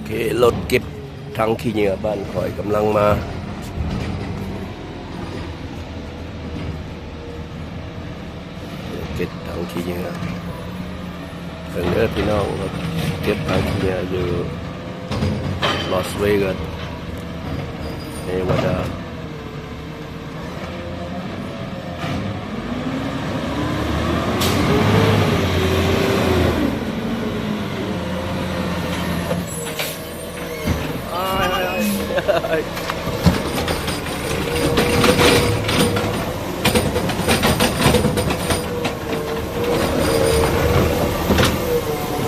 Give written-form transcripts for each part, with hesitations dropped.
เครถเก็บถังขี้เหงื่อบ้านข่อยกำลังมาเก็บถังขี้เหงื่อเพิ่งเด้อพี่น้องเก็บถังขี้เหงื่ออยู่ลอสเวกัสเนวาดา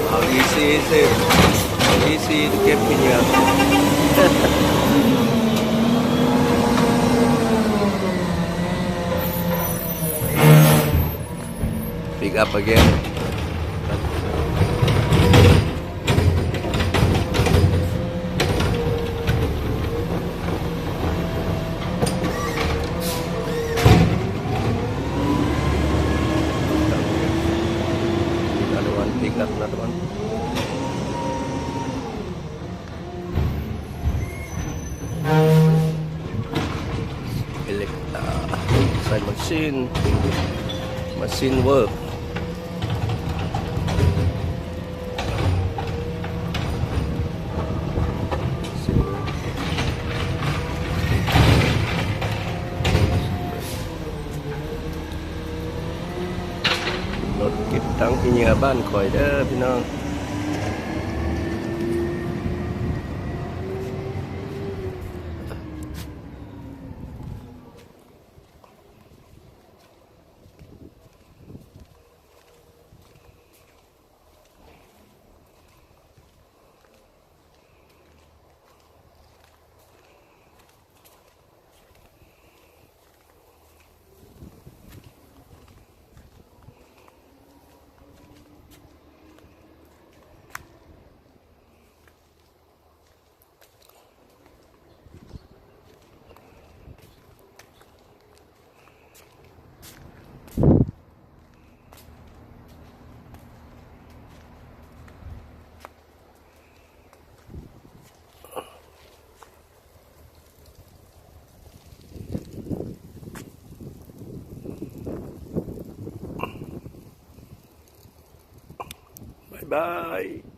เอาอีซีสิอีซีเก็บขี้เหงื่อpick up again another one pick up another one inside machine workรถเก็บถังขี้เหงื่อบ้านข่อยเด้อพี่น้องบาย